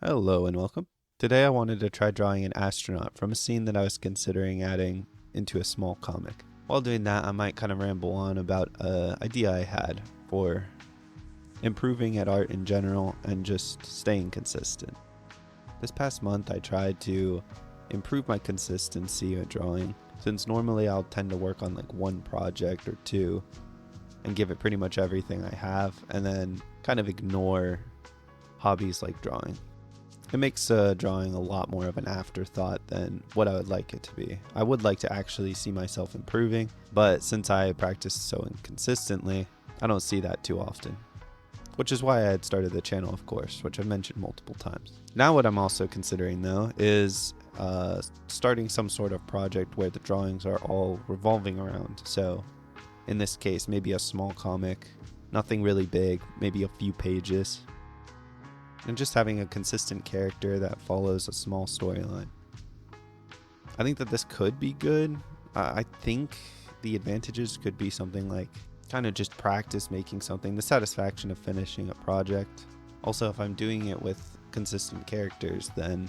Hello and welcome. Today I wanted to try drawing an astronaut from a scene that I was considering adding into a small comic. While doing that, I might kind of ramble on about an idea I had for improving at art in general and just staying consistent. This past month I tried to improve my consistency at drawing, since normally I'll tend to work on like one project or two and give it pretty much everything I have and then kind of ignore hobbies like drawing. It makes drawing a lot more of an afterthought than what I would like it to be. I would like to actually see myself improving, but since I practice so inconsistently, I don't see that too often. Which is why I had started the channel, of course, which I've mentioned multiple times. Now what I'm also considering, though, is starting some sort of project where the drawings are all revolving around. So in this case, maybe a small comic, nothing really big, maybe a few pages, and just having a consistent character that follows a small storyline. I think that this could be good. I think the advantages could be something like kind of just practice making something, the satisfaction of finishing a project. Also, if I'm doing it with consistent characters, then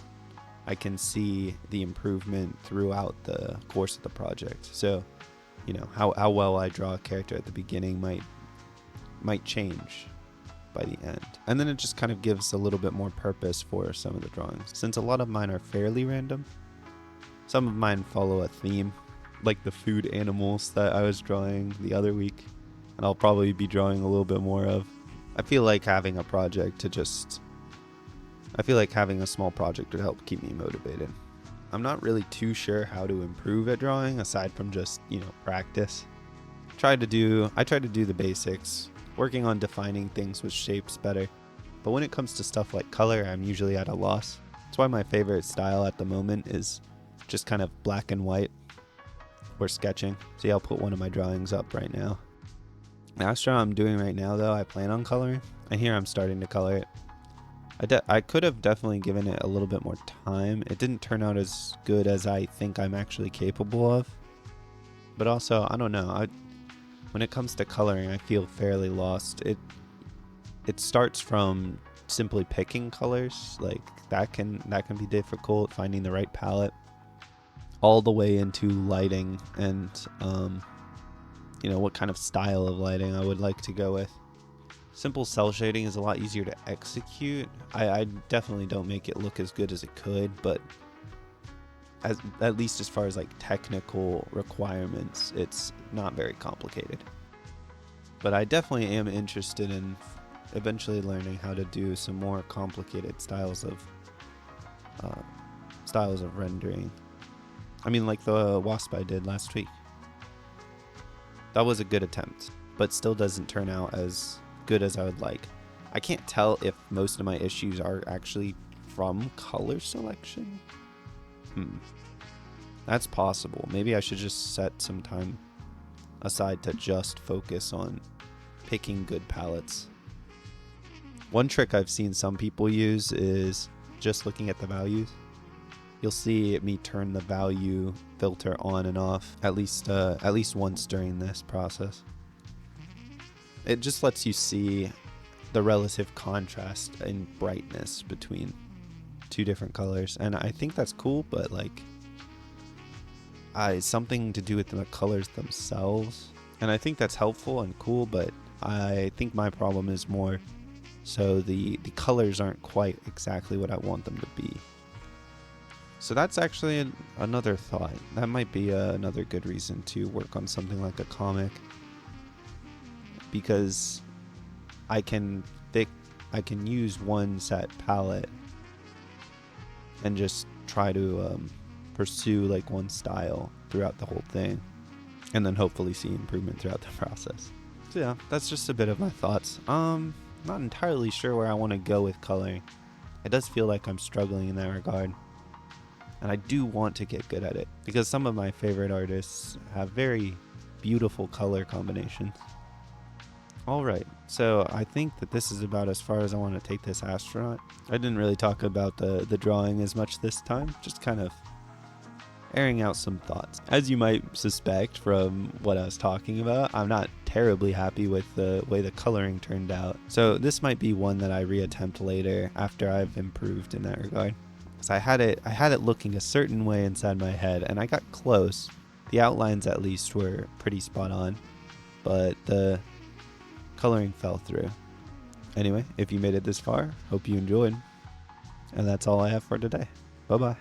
I can see the improvement throughout the course of the project. So, you know, how well I draw a character at the beginning might change by the end. And then it just kind of gives a little bit more purpose for some of the drawings. Since a lot of mine are fairly random, some of mine follow a theme, like the food animals that I was drawing the other week, and I'll probably be drawing a little bit more of. I feel like having a small project would help keep me motivated. I'm not really too sure how to improve at drawing aside from just, practice. I tried to do the basics, working on defining things with shapes better. But when it comes to stuff like color, I'm usually at a loss. That's why my favorite style at the moment is just kind of black and white or sketching. See, I'll put one of my drawings up right now. The astronaut I'm doing right now, though, I plan on coloring. And here I'm starting to color it. I could have definitely given it a little bit more time. It didn't turn out as good as I think I'm actually capable of. But also, I don't know. When it comes to coloring, I feel fairly lost. It starts from simply picking colors, like that can be difficult, finding the right palette, all the way into lighting and what kind of style of lighting I would like to go with. Simple cell shading is a lot easier to execute. I definitely don't make it look as good as it could, but at least as far as like technical requirements, it's not very complicated. But I definitely am interested in eventually learning how to do some more complicated styles of rendering. I mean, like the wasp I did last week. That was a good attempt, but still doesn't turn out as good as I would like. I can't tell if most of my issues are actually from color selection. That's possible. Maybe I should just set some time aside to just focus on picking good palettes. One trick I've seen some people use is just looking at the values. You'll see me turn the value filter on and off at least once during this process. It just lets you see the relative contrast in brightness between two different colors, and I think that's cool, but something to do with the colors themselves, and I think that's helpful and cool, but I think my problem is more so the colors aren't quite exactly what I want them to be. So that's actually another thought. That might be another good reason to work on something like a comic, because I can use one set palette and just try to pursue like one style throughout the whole thing, and then hopefully see improvement throughout the process. So yeah, that's just a bit of my thoughts. Not entirely sure where I want to go with coloring. It does feel like I'm struggling in that regard, and I do want to get good at it because some of my favorite artists have very beautiful color combinations. Alright, so I think that this is about as far as I want to take this astronaut. I didn't really talk about the drawing as much this time, just kind of airing out some thoughts. As you might suspect from what I was talking about, I'm not terribly happy with the way the coloring turned out. So this might be one that I reattempt later after I've improved in that regard. Because I had it looking a certain way inside my head, and I got close. The outlines at least were pretty spot on, but the coloring fell through. Anyway, if you made it this far, hope you enjoyed. And that's all I have for today. Bye-bye.